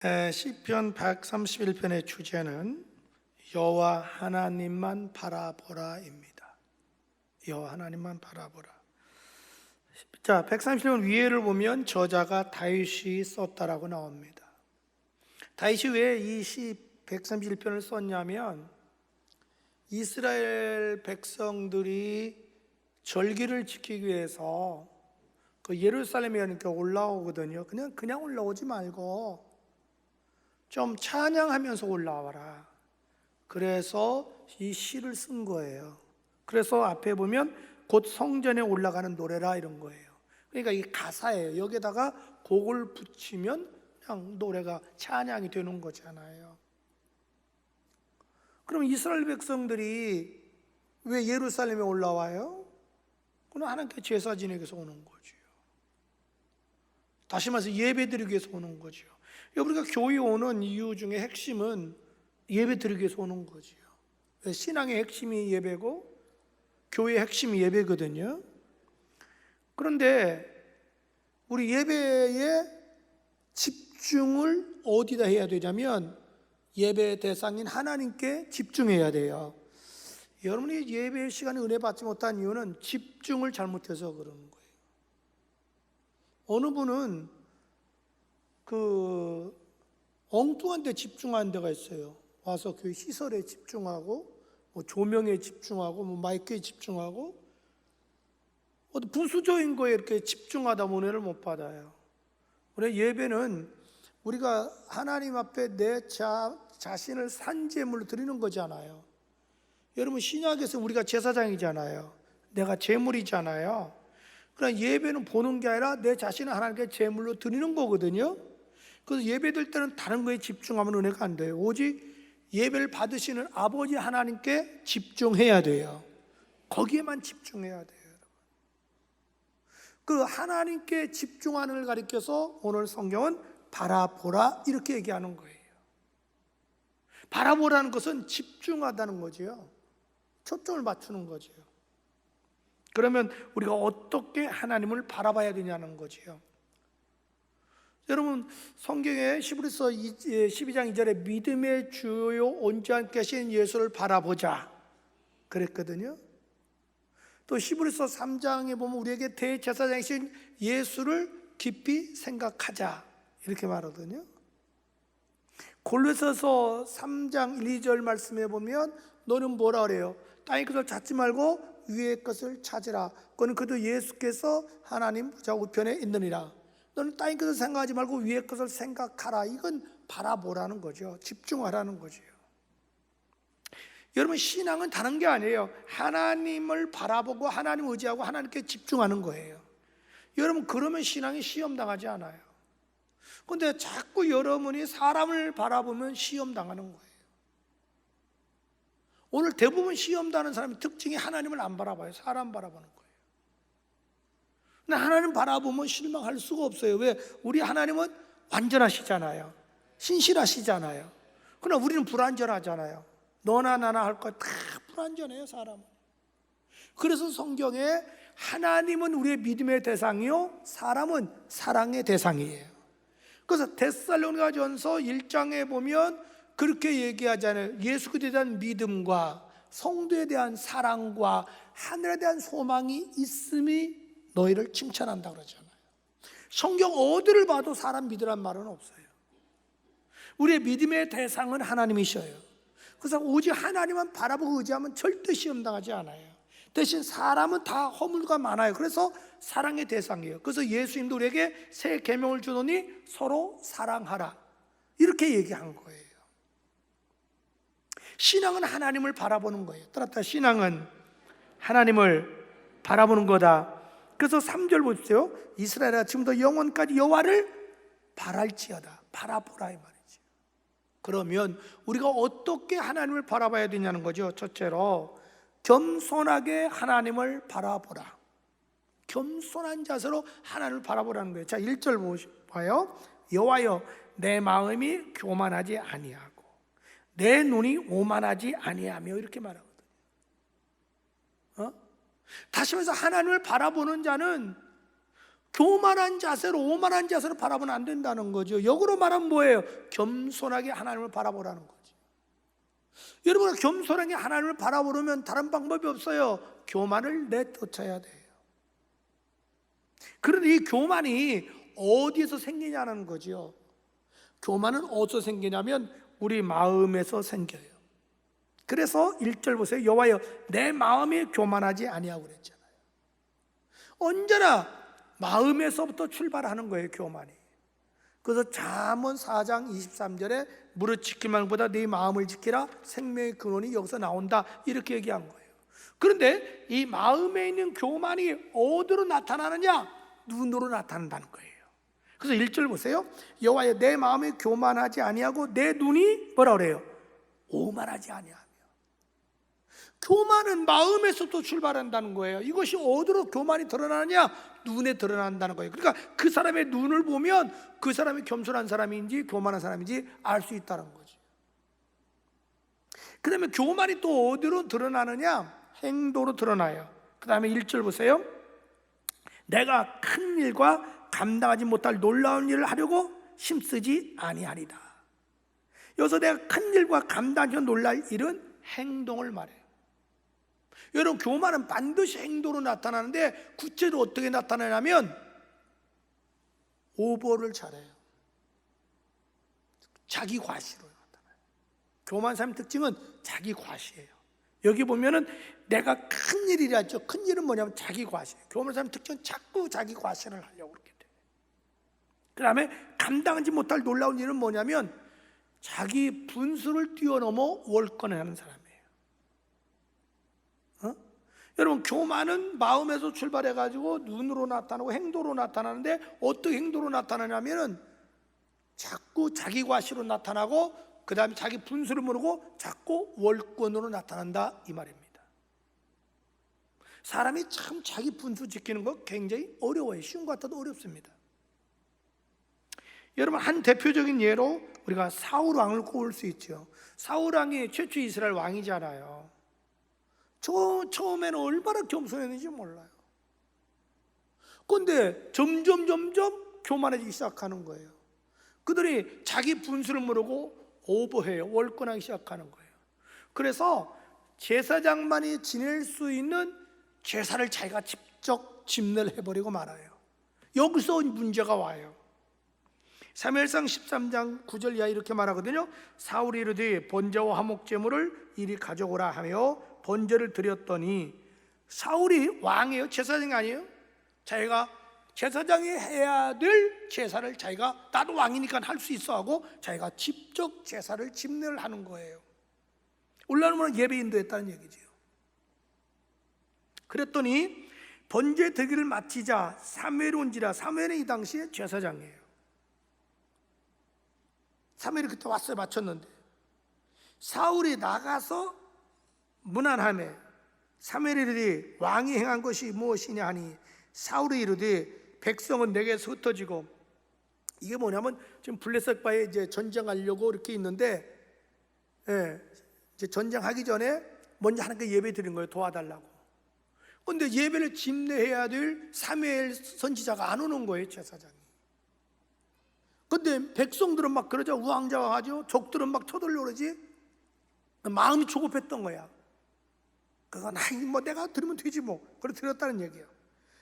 시편 131편의 주제는 여호와 하나님만 바라보라입니다. 여호와 하나님만 바라보라. 자, 131편 위에를 보면 저자가 다윗이 썼다라고 나옵니다. 다윗이 왜 이 시 131편을 썼냐면 이스라엘 백성들이 절기를 지키기 위해서 그 예루살렘에 이렇게 올라오거든요. 그냥 올라오지 말고 좀 찬양하면서 올라와라. 그래서 이 시를 쓴 거예요. 그래서 앞에 보면 곧 성전에 올라가는 노래라 이런 거예요. 그러니까 이 가사예요. 여기다가 곡을 붙이면 그냥 노래가 찬양이 되는 거잖아요. 그럼 이스라엘 백성들이 왜 예루살렘에 올라와요? 그건 하나님께 제사 지내기 위해서 오는 거죠. 다시 말해서 예배 드리기 위해서 오는 거죠. 우리가 교회 오는 이유 중에 핵심은 예배 드리기 위해서 오는 거죠. 신앙의 핵심이 예배고 교회의 핵심이 예배거든요. 그런데 우리 예배의 집중을 어디다 해야 되냐면 예배 대상인 하나님께 집중해야 돼요. 여러분이 예배 시간에 은혜 받지 못한 이유는 집중을 잘못해서 그러는 거예요. 어느 분은 엉뚱한 데 집중하는 데가 있어요. 와서 교회 시설에 집중하고 조명에 집중하고 마이크에 집중하고 부수적인 거에 이렇게 집중하다 보면 은혜를 못 받아요. 그래 예배는 우리가 하나님 앞에 내 자신을 산제물로 드리는 거잖아요. 여러분 신약에서 우리가 제사장이잖아요. 내가 제물이잖아요. 그러나 예배는 보는 게 아니라 내 자신을 하나님께 제물로 드리는 거거든요. 그래서 예배 드릴 때는 다른 거에 집중하면 은혜가 안 돼요. 오직 예배를 받으시는 아버지 하나님께 집중해야 돼요. 거기에만 집중해야 돼요. 그 하나님께 집중하는 걸 가리켜서 오늘 성경은 바라보라 이렇게 얘기하는 거예요. 바라보라는 것은 집중하다는 거죠. 초점을 맞추는 거죠. 그러면 우리가 어떻게 하나님을 바라봐야 되냐는 거죠. 여러분 성경에 히브리서 12장 2절에 믿음의 주요 온전케 하신 예수를 바라보자 그랬거든요. 또 히브리서 3장에 보면 우리에게 대제사장이신 예수를 깊이 생각하자 이렇게 말하거든요. 골로새서 3장 1, 2절 말씀에 보면 너는 뭐라 그래요? 땅의 것을 찾지 말고 위의 것을 찾으라. 그는 그도 예수께서 하나님 좌 우편에 있느니라. 너는 땅의 것을 생각하지 말고 위의 것을 생각하라. 이건 바라보라는 거죠. 집중하라는 거죠. 여러분 신앙은 다른 게 아니에요. 하나님을 바라보고 하나님 의지하고 하나님께 집중하는 거예요. 여러분 그러면 신앙이 시험당하지 않아요. 그런데 자꾸 여러분이 사람을 바라보면 시험당하는 거예요. 오늘 대부분 시험당하는 사람의 특징이 하나님을 안 바라봐요. 사람 바라보는 거예요. 근데 하나님 바라보면 실망할 수가 없어요. 왜? 우리 하나님은 완전하시잖아요. 신실하시잖아요. 그러나 우리는 불완전하잖아요. 너나 나나 할 것 다 불완전해요. 사람은. 그래서 성경에 하나님은 우리의 믿음의 대상이요 사람은 사랑의 대상이에요. 그래서 데살로니가전서 1장에 보면 그렇게 얘기하잖아요. 예수 그리스도에 대한 믿음과 성도에 대한 사랑과 하늘에 대한 소망이 있음이 너희를 칭찬한다 그러잖아요. 성경 어디를 봐도 사람 믿으란 말은 없어요. 우리의 믿음의 대상은 하나님이셔요. 그래서 오직 하나님만 바라보고 의지하면 절대 시험당하지 않아요. 대신 사람은 다 허물과 많아요. 그래서 사랑의 대상이에요. 그래서 예수님도 우리에게 새 계명을 주노니 서로 사랑하라 이렇게 얘기한 거예요. 신앙은 하나님을 바라보는 거예요. 따라서 신앙은 하나님을 바라보는 거다. 그래서 3절 보십시오. 이스라엘아 지금부터 영원까지 여호와를 바랄지어다. 바라보라 이 말이죠. 그러면 우리가 어떻게 하나님을 바라봐야 되냐는 거죠. 첫째로 겸손하게 하나님을 바라보라. 겸손한 자세로 하나님을 바라보라는 거예요. 자 1절 봐요. 여호와여 내 마음이 교만하지 아니하고 내 눈이 오만하지 아니하며 이렇게 말하거든요. 다시 말해서 하나님을 바라보는 자는 교만한 자세로, 오만한 자세로 바라보면 안 된다는 거죠. 역으로 말하면 뭐예요? 겸손하게 하나님을 바라보라는 거죠. 여러분, 겸손하게 하나님을 바라보려면 다른 방법이 없어요. 교만을 내쫓아야 돼요. 그런데 이 교만이 어디에서 생기냐는 거죠. 교만은 어디서 생기냐면 우리 마음에서 생겨요. 그래서 1절 보세요. 여호와여, 내 마음이 교만하지 아니하고 그랬잖아요. 언제나 마음에서부터 출발하는 거예요, 교만이. 그래서 잠언 4장 23절에 무릇 지키만 보다 네 마음을 지키라, 생명의 근원이 여기서 나온다, 이렇게 얘기한 거예요. 그런데 이 마음에 있는 교만이 어디로 나타나느냐? 눈으로 나타난다는 거예요. 그래서 1절 보세요. 여호와여, 내 마음이 교만하지 아니하고 내 눈이 뭐라 그래요? 오만하지 아니하며. 교만은 마음에서부터 출발한다는 거예요. 이것이 어디로 교만이 드러나느냐? 눈에 드러난다는 거예요. 그러니까 그 사람의 눈을 보면 그 사람이 겸손한 사람인지 교만한 사람인지 알 수 있다는 거죠. 그 다음에 교만이 또 어디로 드러나느냐? 행동으로 드러나요. 그 다음에 1절 보세요. 내가 큰 일과 감당하지 못할 놀라운 일을 하려고 힘쓰지 아니하리다. 여기서 내가 큰 일과 감당하지 못할 놀랄 일은 행동을 말해요. 여러분, 교만은 반드시 행동으로 나타나는데 구체로 어떻게 나타나냐면 오버를 잘해요. 자기 과시로 나타나요. 교만한 사람의 특징은 자기 과시예요. 여기 보면은 내가 큰 일이라 했죠. 큰 일은 뭐냐면 자기 과시예요. 교만한 사람의 특징은 자꾸 자기 과시를 하려고 그렇게 돼요. 그 다음에 감당하지 못할 놀라운 일은 뭐냐면 자기 분수를 뛰어넘어 월권하는 사람이에요. 여러분, 교만은 마음에서 출발해가지고 눈으로 나타나고 행동으로 나타나는데 어떻게 행동으로 나타나냐면은 자꾸 자기 과시로 나타나고 그 다음에 자기 분수를 모르고 자꾸 월권으로 나타난다, 이 말입니다. 사람이 참 자기 분수 지키는 거 굉장히 어려워요. 쉬운 것 같아도 어렵습니다. 여러분, 한 대표적인 예로 우리가 사울 왕을 꼽을 수 있죠. 사울 왕이 최초 이스라엘 왕이잖아요. 처음에는 얼마나 겸손했는지 몰라요. 그런데 점점 교만해지기 시작하는 거예요. 그들이 자기 분수를 모르고 오버해요. 월권하기 시작하는 거예요. 그래서 제사장만이 지낼 수 있는 제사를 자기가 직접 집례를 해버리고 말아요. 여기서 문제가 와요. 사무엘상 13장 9절 이하 이렇게 말하거든요. 사울이 이르되 번제와 화목제물을 이리 가져오라 하며 번제를 드렸더니, 사울이 왕이에요. 제사장이 아니에요. 자기가 제사장이 해야 될 제사를 자기가 나도 왕이니까 할 수 있어 하고 자기가 직접 제사를 집례를 하는 거예요. 올라오면 예배 인도했다는 얘기죠. 그랬더니 번제 드기를 마치자 사무엘이 온지라. 사무엘은 이 당시에 제사장이에요. 사무엘이 그때 왔어요. 마쳤는데 사울이 나가서 문안하매 사무엘이 이르되 왕이 행한 것이 무엇이냐 하니 사울이 이르되 백성은 내게서 흩어지고, 이게 뭐냐면 지금 블레셋과의 이제 전쟁하려고 이렇게 있는데, 이제 전쟁하기 전에 먼저 하나님께 예배 드린 거예요. 도와달라고. 그런데 예배를 집례해야 될 사무엘 선지자가 안 오는 거예요, 제사장이. 그런데 백성들은 막 그러자 우왕좌왕하죠. 족들은 막 쳐들려 그러지. 마음이 조급했던 거야. 그건 뭐 내가 들으면 되지 뭐. 그래 드렸다는 얘기예요.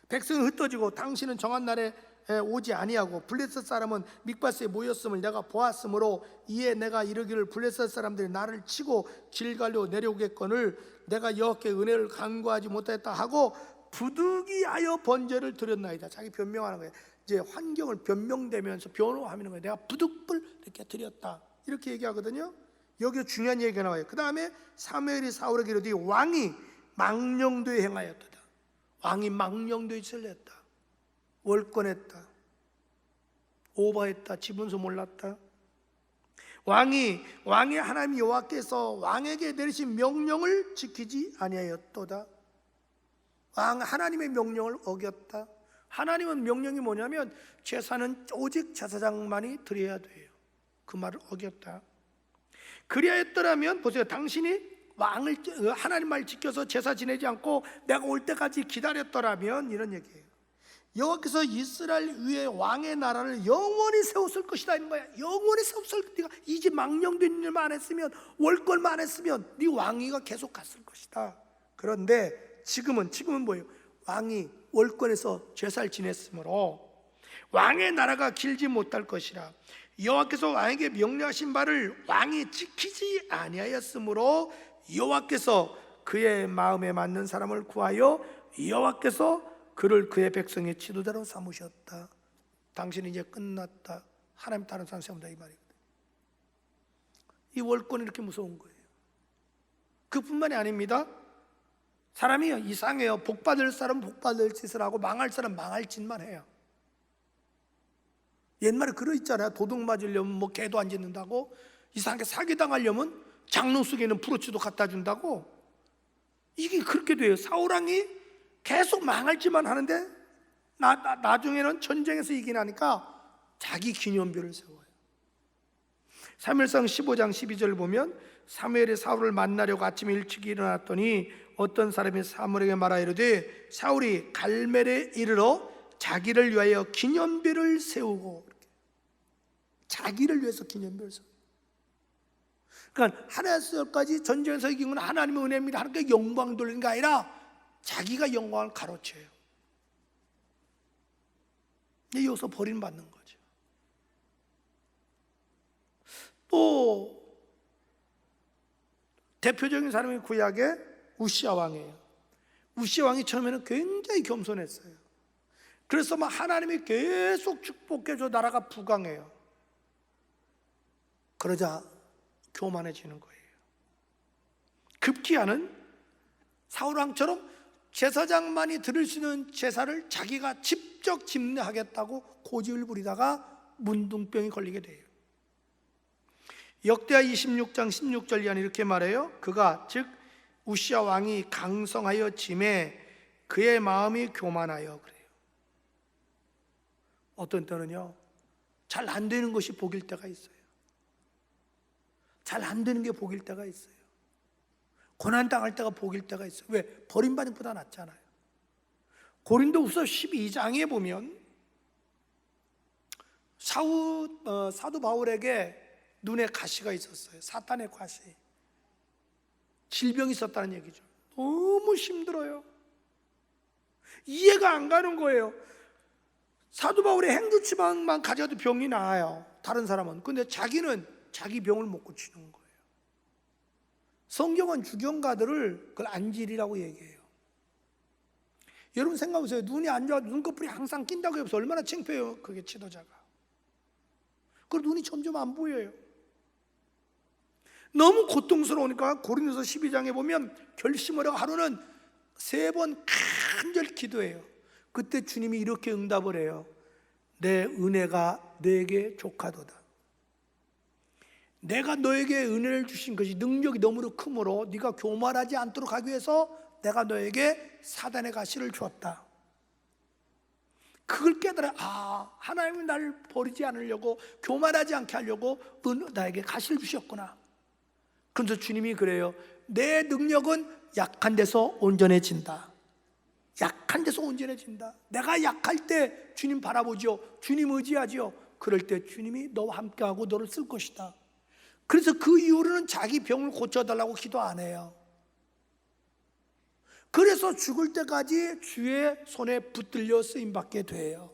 백성이 흩어지고 당신은 정한 날에 오지 아니하고 블레셋 사람은 믹바스에 모였음을 내가 보았으므로 이에 내가 이르기를 블레셋 사람들이 나를 치고 길갈로 내려오겠거늘 내가 여호와께 은혜를 간구하지 못했다 하고 부득이하여 번제를 드렸나이다. 자기 변명하는 거예요. 이제 환경을 변명되면서 변호하는 거예요. 내가 부득불 이렇게 드렸다, 이렇게 얘기하거든요. 여기 중요한 얘기가 나와요. 그 다음에 사무엘이 사울에게 이르되 왕이 망령되이 행하였도다. 왕이 망령되이 설렸다, 월권했다, 오버했다, 지분수 몰랐다. 왕이 하나님 여호와께서 왕에게 내리신 명령을 지키지 아니하였도다. 왕 하나님의 명령을 어겼다. 하나님은 명령이 뭐냐면 제사는 오직 제사장만이 드려야 돼요. 그 말을 어겼다. 그리하였더라면 보세요. 당신이 하나님 말 지켜서 제사 지내지 않고 내가 올 때까지 기다렸더라면, 이런 얘기예요. 여호와께서 이스라엘 위에 왕의 나라를 영원히 세웠을 것이다 이런 거야. 영원히 세웠을. 네가 이 집 망령된 일만 안 했으면, 월권만 안 했으면 네 왕위가 계속 갔을 것이다. 그런데 지금은 뭐예요? 왕이 월권에서 제사를 지냈으므로 왕의 나라가 길지 못할 것이라. 여호와께서 왕에게 명령하신 바를 왕이 지키지 아니하였으므로 여호와께서 그의 마음에 맞는 사람을 구하여 여호와께서 그를 그의 백성의 지도자로 삼으셨다. 당신이 이제 끝났다. 하나님 다른 사람 세운다 이 말이거든. 이 월권이 이렇게 무서운 거예요. 그뿐만이 아닙니다. 사람이 이상해요. 복받을 사람은 복받을 짓을 하고 망할 사람은 망할 짓만 해요. 옛말에 그러 있잖아요. 도둑 맞으려면 뭐 개도 안 짖는다고, 이상하게 사기당하려면 장롱 속에 있는 브로치도 갖다 준다고. 이게 그렇게 돼요. 사울왕이 계속 망할 짓만 하는데 나중에는 전쟁에서 이기나니까 자기 기념비를 세워요. 사무엘상 15장 12절 보면 사무엘이 사울을 만나려고 아침에 일찍 일어났더니 어떤 사람이 사무엘에게 말하 이르되 사울이 갈멜에 이르러 자기를 위하여 기념비를 세우고, 자기를 위해서 기념비를 세우고. 그러니까 하나님까지 전쟁에서 이긴 건 하나님의 은혜입니다. 하나님께 영광 돌리는 게 아니라 자기가 영광을 가로채요. 여기서 버림받는 거죠. 또 대표적인 사람이 구약의 우시야 왕이에요. 우시야 왕이 처음에는 굉장히 겸손했어요. 그래서 막 하나님이 계속 축복해줘 나라가 부강해요. 그러자 교만해지는 거예요. 급기야는 사울왕처럼 제사장만이 드릴 수 있는 제사를 자기가 직접 집례하겠다고 고집을 부리다가 문둥병이 걸리게 돼요. 역대하 26장 16절 이하는 이렇게 말해요. 그가 즉 우시야 왕이 강성하여 짐에 그의 마음이 교만하여 그래요. 어떤 때는요 잘 안 되는 것이 복일 때가 있어요. 잘 안 되는 게 복일 때가 있어요. 고난당할 때가 복일 때가 있어요. 왜? 버림받는 것보다 낫잖아요. 고린도후서 12장에 보면 사도 바울에게 눈에 가시가 있었어요. 사탄의 가시. 질병이 있었다는 얘기죠. 너무 힘들어요. 이해가 안 가는 거예요. 사도 바울의 행주치방만 가져도 병이 나아요. 다른 사람은. 근데 자기는 자기 병을 못 고치는 거예요. 성경은 주경가들을 그걸 안질이라고 얘기해요. 여러분 생각해보세요. 눈이 안 좋아도 눈꺼풀이 항상 낀다고 해서 얼마나 창피해요. 그게 지도자가. 그리고 눈이 점점 안 보여요. 너무 고통스러우니까 고린도서 12장에 보면 결심을 하고 하루는 3번 간절히 기도해요. 그때 주님이 이렇게 응답을 해요. 내 은혜가 너에게 족하도다. 내가 너에게 은혜를 주신 것이 능력이 너무나 크므로 네가 교만하지 않도록 하기 위해서 내가 너에게 사단의 가시를 주었다. 그걸 깨달아. 하나님이 나를 버리지 않으려고, 교만하지 않게 하려고 나에게 가시를 주셨구나. 그래서 주님이 그래요. 내 능력은 약한 데서 온전해진다. 약한 데서 온전해진다. 내가 약할 때 주님 바라보죠. 주님 의지하죠. 그럴 때 주님이 너와 함께하고 너를 쓸 것이다. 그래서 그 이후로는 자기 병을 고쳐달라고 기도 안 해요. 그래서 죽을 때까지 주의 손에 붙들려 쓰임받게 돼요.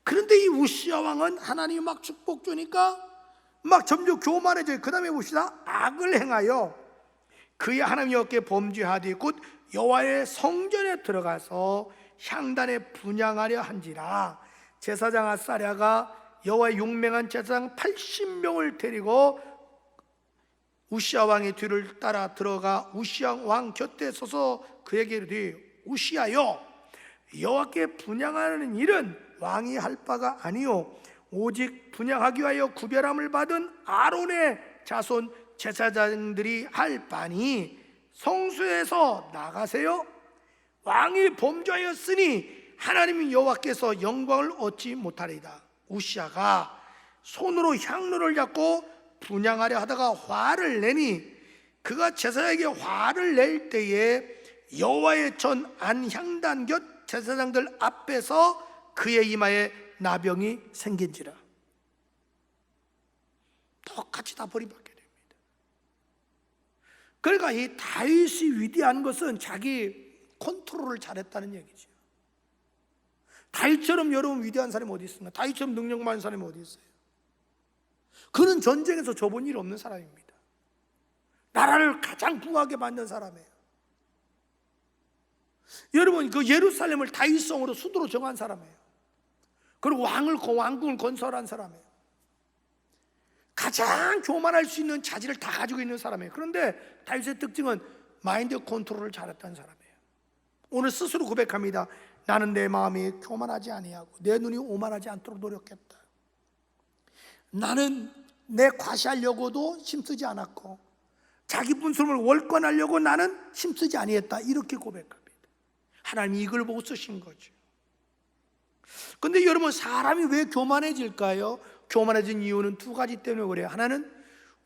그런데 이 우시야 왕은 하나님이 막 축복 주니까 막 점점 교만해져요. 그 다음에 봅시다. 악을 행하여 그의 하나님 여호와께 범죄하되 곧 여호와의 성전에 들어가서 향단에 분향하려 한지라. 제사장 아사랴가 여호와의 용맹한 제사장 80명을 데리고 우시야 왕의 뒤를 따라 들어가 우시야 왕 곁에 서서 그에게 이르되 우시야여, 여호와께 분향하는 일은 왕이 할 바가 아니요 오직 분향하기 위하여 구별함을 받은 아론의 자손 제사장들이 할 바니 성소에서 나가세요. 왕이 범죄하였으니 하나님 여호와께서 영광을 얻지 못하리이다. 우시야가 손으로 향로를 잡고 분향하려 하다가 화를 내니 그가 제사장에게 화를 낼 때에 여호와의 전 안향단 곁 제사장들 앞에서 그의 이마에 나병이 생긴지라. 똑같이 다 버림받게 됩니다. 그러니까 이 다윗이 위대한 것은 자기 컨트롤을 잘했다는 얘기죠. 다윗처럼 여러분 위대한 사람이 어디 있습니까? 다윗처럼 능력 많은 사람이 어디 있어요? 그는 전쟁에서 져본 일 없는 사람입니다. 나라를 가장 부하게 만든 사람이에요. 여러분, 그 예루살렘을 다윗성으로 수도로 정한 사람이에요. 그리고 왕궁을 건설한 사람이에요. 가장 교만할 수 있는 자질을 다 가지고 있는 사람이에요. 그런데 다윗의 특징은 마인드 컨트롤을 잘했다는 사람이에요. 오늘 스스로 고백합니다. 나는 내 마음이 교만하지 아니하고 내 눈이 오만하지 않도록 노력했다. 나는 내 과시하려고도 힘쓰지 않았고 자기 분수를 월권하려고 나는 힘쓰지 아니했다. 이렇게 고백합니다. 하나님이 이걸 보고 쓰신 거죠. 근데 여러분, 사람이 왜 교만해질까요? 교만해진 이유는 두 가지 때문에 그래요. 하나는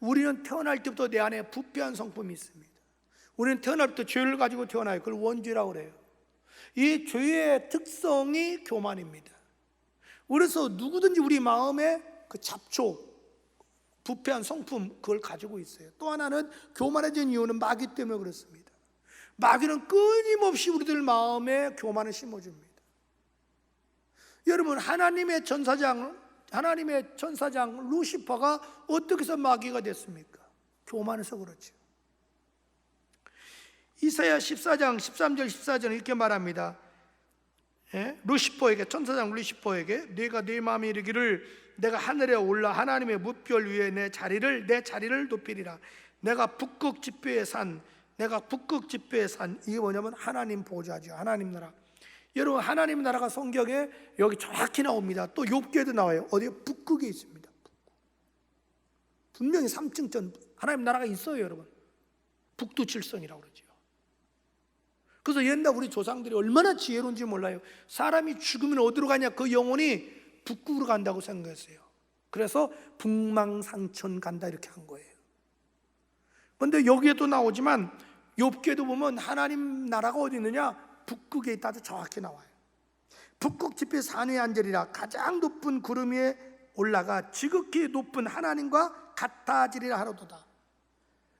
우리는 태어날 때부터 내 안에 부패한 성품이 있습니다. 우리는 태어날 때부터 죄를 가지고 태어나요. 그걸 원죄라고 그래요. 이 죄의 특성이 교만입니다. 그래서 누구든지 우리 마음에 그 잡초, 부패한 성품, 그걸 가지고 있어요. 또 하나는 교만해진 이유는 마귀 때문에 그렇습니다. 마귀는 끊임없이 우리들 마음에 교만을 심어줍니다. 여러분, 하나님의 천사장 루시퍼가 어떻게 해서 마귀가 됐습니까? 교만해서 그렇죠. 이사야 14장 13절 14절 이렇게 말합니다. 루시퍼에게, 천사장 루시퍼에게 네가 네 마음에 이르기를 내가 하늘에 올라 하나님의 무별 위에 내 자리를 높이리라. 내가 북극 지폐의 산. 이게 뭐냐면 하나님 보좌죠. 하나님 나라. 여러분, 하나님 나라가 성경에 여기 정확히 나옵니다. 또 욥기에도 나와요. 어디에? 북극에 있습니다. 분명히 3층전 하나님 나라가 있어요, 여러분. 북두칠성이라고 그러죠. 그래서 옛날 우리 조상들이 얼마나 지혜로운지 몰라요. 사람이 죽으면 어디로 가냐? 그 영혼이 북극으로 간다고 생각했어요. 그래서 북망상천 간다 이렇게 한 거예요. 그런데 여기에도 나오지만 욥기에도 보면 하나님 나라가 어디 있느냐? 북극에 있다도 정확히 나와요. 북극 지폐 산 위에 앉으리라. 가장 높은 구름 위에 올라가 지극히 높은 하나님과 같아지리라 하로도다.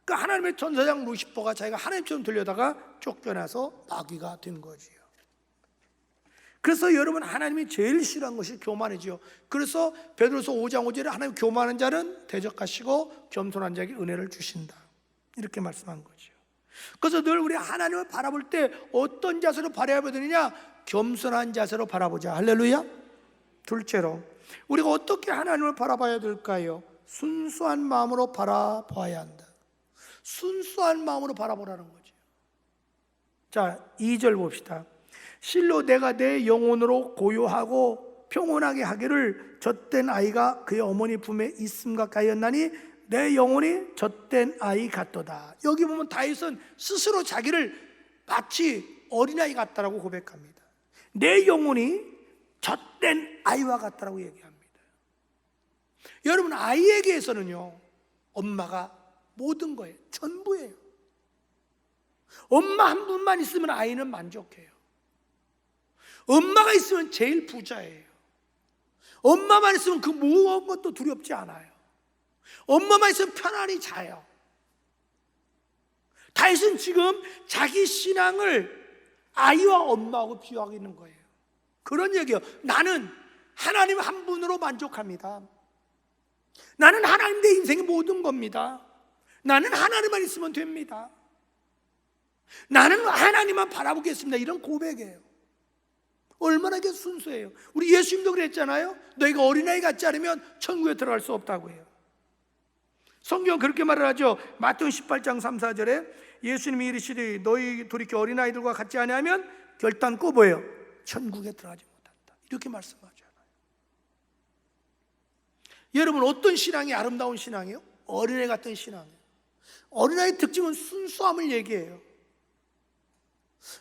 그러니까 하나님의 천사장 루시퍼가 자기가 하나님처럼 들려다가 쫓겨나서 마귀가 된 거지요. 그래서 여러분, 하나님이 제일 싫어한 것이 교만이지요. 그래서 베드로서 5장 5절에 하나님 교만한 자는 대적하시고 겸손한 자에게 은혜를 주신다. 이렇게 말씀한 거죠. 그래서 늘 우리 하나님을 바라볼 때 어떤 자세로 바라봐야 되느냐? 겸손한 자세로 바라보자. 할렐루야. 둘째로, 우리가 어떻게 하나님을 바라봐야 될까요? 순수한 마음으로 바라봐야 한다. 순수한 마음으로 바라보라는 거죠. 자, 2절 봅시다. 실로 내가 내 영혼으로 고요하고 평온하게 하기를 젖된 아이가 그의 어머니 품에 있음 가까이였나니 내 영혼이 젖된 아이 같도다. 여기 보면 다윗은 스스로 자기를 마치 어린아이 같다라고 고백합니다. 내 영혼이 젖된 아이와 같다라고 얘기합니다. 여러분, 아이에게서는요, 엄마가 모든 거예요. 전부예요. 엄마 한 분만 있으면 아이는 만족해요. 엄마가 있으면 제일 부자예요. 엄마만 있으면 그 무엇 것도 두렵지 않아요. 엄마만 있으면 편안히 자요. 다윗은 지금 자기 신앙을 아이와 엄마하고 비유하고 있는 거예요. 그런 얘기예요. 나는 하나님 한 분으로 만족합니다. 나는 하나님 내 인생의 모든 겁니다. 나는 하나님만 있으면 됩니다. 나는 하나님만 바라보겠습니다. 이런 고백이에요. 얼마나 이게 순수해요. 우리 예수님도 그랬잖아요. 너희가 어린아이 같지 않으면 천국에 들어갈 수 없다고 해요. 성경 그렇게 말을 하죠. 마태복음 18장 3, 4절에 예수님이 이르시되 너희 돌이켜 어린아이들과 같지 아니하면 결단코 뭐예요? 천국에 들어가지 못한다. 이렇게 말씀하잖아요. 여러분, 어떤 신앙이 아름다운 신앙이에요? 어린아이 같은 신앙이에요. 어린아이의 특징은 순수함을 얘기해요.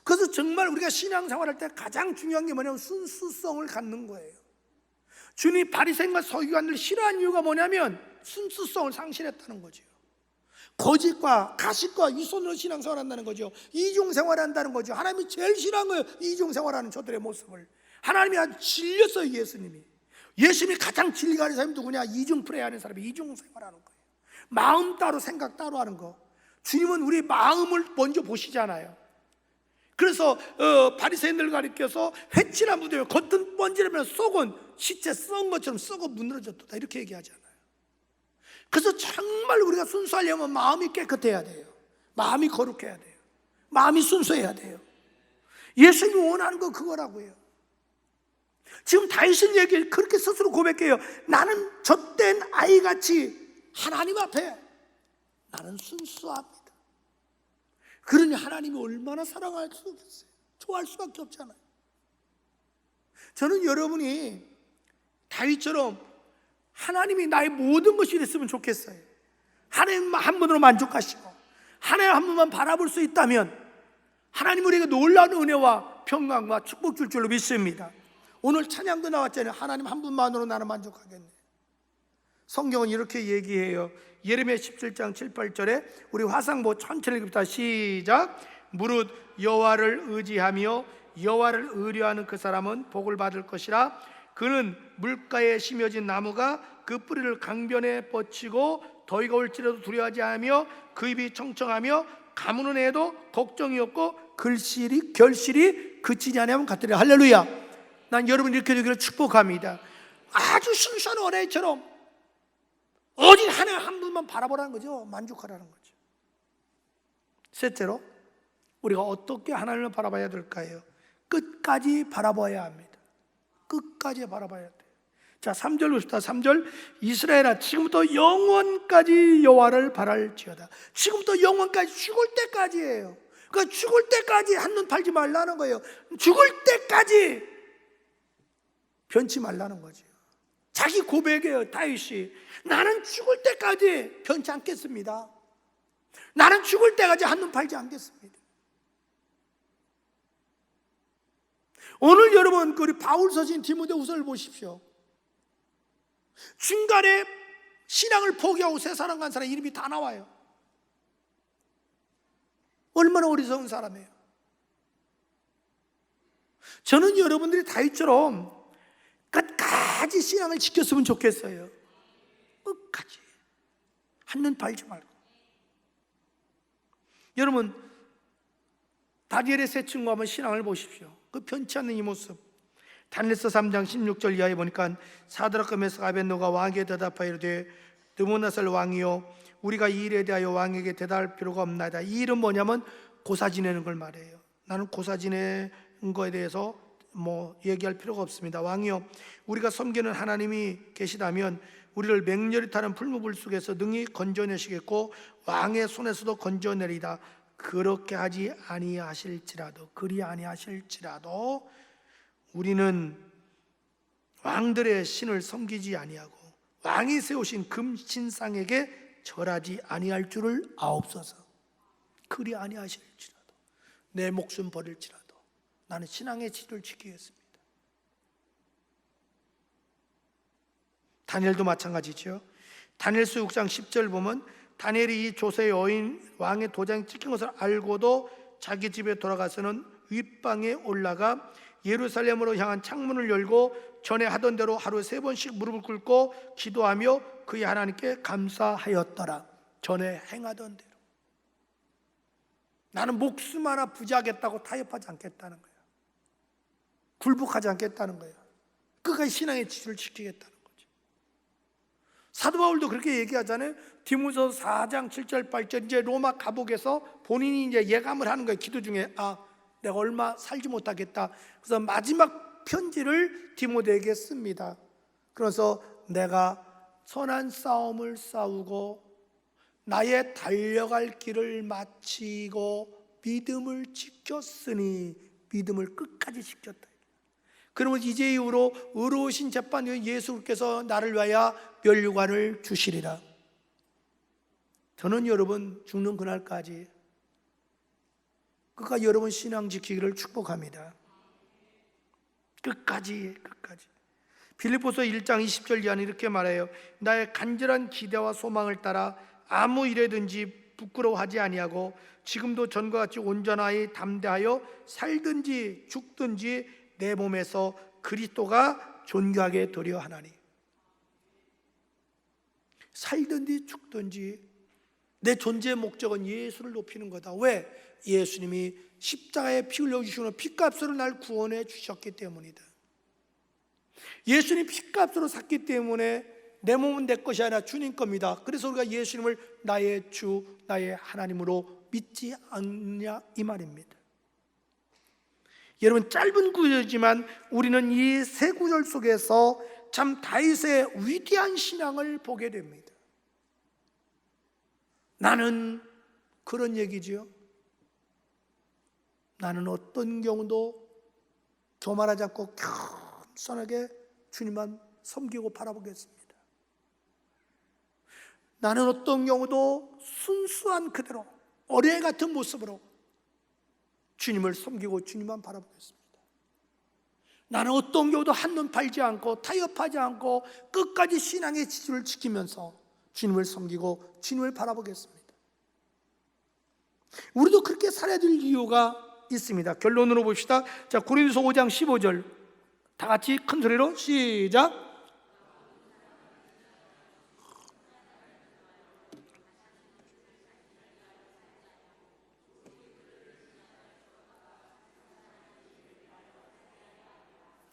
그래서 정말 우리가 신앙생활할 때 가장 중요한 게 뭐냐면 순수성을 갖는 거예요. 주님이 바리새인과 서기관들 싫어한 이유가 뭐냐면 순수성을 상실했다는 거죠. 거짓과 가식과 윗손으로 신앙생활 한다는 거죠. 이중생활 한다는 거죠. 하나님이 제일 싫어한 거예요, 이중생활하는 저들의 모습을. 하나님이 아주 질렸어요. 예수님이 가장 진리가 하는 사람이 누구냐? 이중 프레이하는 사람이 이중생활하는 거예요. 마음 따로 생각 따로 하는 거. 주님은 우리 마음을 먼저 보시잖아요. 그래서 바리새인들 가리켜서 회칠한 무덤에 겉은 번지르면 속은 시체 썩은 것처럼 썩어 무너졌다, 이렇게 얘기하잖아요. 그래서 정말 우리가 순수하려면 마음이 깨끗해야 돼요. 마음이 거룩해야 돼요. 마음이 순수해야 돼요. 예수님이 원하는 건 그거라고요. 지금 다윗은 얘기 그렇게 스스로 고백해요. 나는 젖된 아이같이 하나님 앞에 나는 순수합니다. 그러니 하나님이 얼마나 사랑할 수 없어요. 좋아할 수밖에 없잖아요. 저는 여러분이 다윗처럼 하나님이 나의 모든 것이 됐으면 좋겠어요. 하나님 한 분으로 만족하시고 하나님 한 분만 바라볼 수 있다면 하나님 우리에게 놀라운 은혜와 평강과 축복 줄 줄로 믿습니다. 오늘 찬양도 나왔잖아요. 하나님 한 분만으로 나는 만족하겠네. 성경은 이렇게 얘기해요. 예레미야 17장 7, 8절에 우리 화상보 천천히 읽읍시다. 시작. 무릇 여호와를 의지하며 여호와를 의뢰하는 그 사람은 복을 받을 것이라. 그는 물가에 심어진 나무가 그 뿌리를 강변에 뻗치고 더위가 올지라도 두려워하지 않으며 그 입이 청청하며 가무는 애도 걱정이 없고 결실이 그치지 않으면 같으리라. 할렐루야. 난 여러분이 이렇게 되기를 축복합니다. 아주 순수한 어린아이처럼 오직 하나님 한 분만 바라보라는 거죠. 만족하라는 거죠. 셋째로 우리가 어떻게 하나님을 바라봐야 될까요? 끝까지 바라봐야 합니다. 끝까지 바라봐야 돼요. 자, 3절 봅시다. 3절. 이스라엘아 지금부터 영원까지 여호와를 바랄지어다. 지금부터 영원까지, 죽을 때까지예요. 그러니까 죽을 때까지 한눈 팔지 말라는 거예요. 죽을 때까지 변치 말라는 거죠. 자기 고백이에요. 다윗이 나는 죽을 때까지 변치 않겠습니다. 나는 죽을 때까지 한눈 팔지 않겠습니다. 오늘 여러분 우리 바울 서신 디모데후서를 보십시오. 중간에 신앙을 포기하고 새 사람 간 사람 이름이 다 나와요. 얼마나 어리석은 사람이에요. 저는 여러분들이 다윗처럼 끝까지 신앙을 지켰으면 좋겠어요. 끝까지 한눈 팔지 말고. 여러분 다니엘의 세 친구 한번 신앙을 보십시오. 그 편치 않는 이 모습. 다니엘서 3장 16절 이하에 보니까 사드락과 메삭과 아벳노가 왕에게 대답하여 이르되 느부갓네살 왕이요 우리가 이 일에 대하여 왕에게 대답할 필요가 없나이다. 이 일은 뭐냐면 고사 지내는 걸 말해요. 나는 고사 지내는 거에 대해서 얘기할 필요가 없습니다. 왕이요 우리가 섬기는 하나님이 계시다면 우리를 맹렬히 타는 풀무불 속에서 능히 건져내시겠고 왕의 손에서도 건져내리다. 그렇게 하지 아니하실지라도 그리 아니하실지라도 우리는 왕들의 신을 섬기지 아니하고 왕이 세우신 금신상에게 절하지 아니할 줄을 아옵소서. 그리 아니하실지라도 내 목숨 버릴지라도 나는 신앙의 질을 지키겠습니다. 다니엘도 마찬가지죠. 다니엘서 6장 10절 보면 다니엘이 이 조세의 여인 왕의 도장이 찍힌 것을 알고도 자기 집에 돌아가서는 윗방에 올라가 예루살렘으로 향한 창문을 열고 전에 하던 대로 하루에 3번씩 무릎을 꿇고 기도하며 그의 하나님께 감사하였더라. 전에 행하던 대로. 나는 목숨 하나 부지하겠다고 타협하지 않겠다는 거예요. 굴복하지 않겠다는 거예요. 끝까지 신앙의 질을 지키겠다는 거죠. 사도 바울도 그렇게 얘기하잖아요. 디모데후서 4장 7절 8절 이제 로마 감옥에서 본인이 이제 예감을 하는 거예요. 기도 중에 내가 얼마 살지 못하겠다. 그래서 마지막 편지를 디모데에게 씁니다. 그래서 내가 선한 싸움을 싸우고 나의 달려갈 길을 마치고 믿음을 지켰으니 믿음을 끝까지 지켰다. 그러면 이제 이후로 의로우신 재판관 예수께서 나를 위하여 면류관을 주시리라. 저는 여러분 죽는 그날까지 끝까지 여러분 신앙 지키기를 축복합니다. 끝까지 빌립보서 1장 20절 이하는 이렇게 말해요. 나의 간절한 기대와 소망을 따라 아무 일에든지 부끄러워하지 아니하고 지금도 전과 같이 온전하게 담대하여 살든지 죽든지 내 몸에서 그리스도가 존귀하게 되려 하나니. 살든지 죽든지 내 존재의 목적은 예수를 높이는 거다. 왜? 예수님이 십자가에 피 흘려주시고 피값으로 날 구원해 주셨기 때문이다. 예수님 피값으로 샀기 때문에 내 몸은 내 것이 아니라 주님 겁니다. 그래서 우리가 예수님을 나의 주, 나의 하나님으로 믿지 않느냐 이 말입니다. 여러분, 짧은 구절이지만 우리는 이 세 구절 속에서 참 다윗의 위대한 신앙을 보게 됩니다. 나는 그런 얘기지요. 나는 어떤 경우도 교만하지 않고 겸손하게 주님만 섬기고 바라보겠습니다. 나는 어떤 경우도 순수한 그대로 어린애 같은 모습으로 주님을 섬기고 주님만 바라보겠습니다. 나는 어떤 경우도 한눈 팔지 않고 타협하지 않고 끝까지 신앙의 지주를 지키면서 주님을 섬기고 주님을 바라보겠습니다. 우리도 그렇게 살아야 될 이유가 있습니다. 결론으로 봅시다. 자, 고린도서 5장 15절 다 같이 큰 소리로 시작.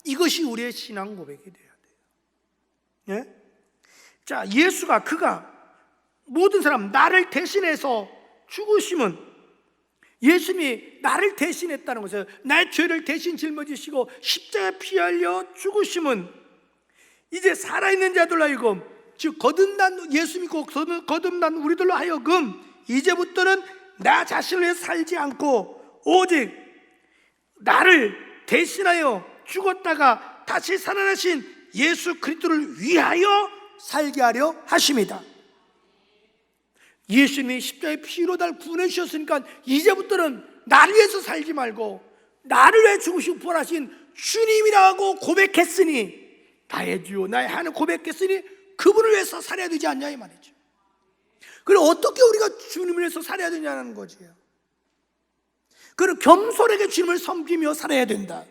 이것이 우리의 신앙 고백이 돼야 돼요. 예? 자, 예수가 그가 모든 사람 나를 대신해서 죽으심은 예수님이 나를 대신했다는 것이에요. 나의 죄를 대신 짊어지시고 십자가에 피 흘려 죽으심은 이제 살아있는 자들로 하여금, 즉 거듭난 예수 믿고 거듭난 우리들로 하여금 이제부터는 나 자신을 위해 살지 않고 오직 나를 대신하여 죽었다가 다시 살아나신 예수 그리스도를 위하여 살게 하려 하십니다. 예수님이 십자가에 피로 날 구원해 주셨으니까 이제부터는 나를 위해서 살지 말고 나를 위해 죽으시고 부활하신 주님이라고 고백했으니, 나의 주요 나의 하나님 고백했으니 그분을 위해서 살아야 되지 않냐 이 말이죠. 그럼 어떻게 우리가 주님을 위해서 살아야 되냐는 거지요. 그럼 겸손하게 주님을 섬기며 살아야 된다.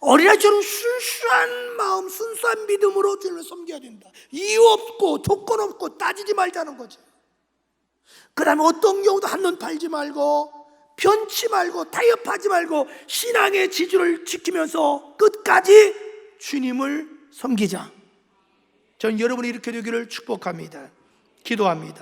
어린아이처럼 순수한 마음, 순수한 믿음으로 주님을 섬겨야 된다. 이유 없고 조건 없고 따지지 말자는 거죠. 그 다음에 어떤 경우도 한눈 팔지 말고 편치 말고 타협하지 말고 신앙의 지주를 지키면서 끝까지 주님을 섬기자. 전 여러분이 이렇게 되기를 축복합니다. 기도합니다.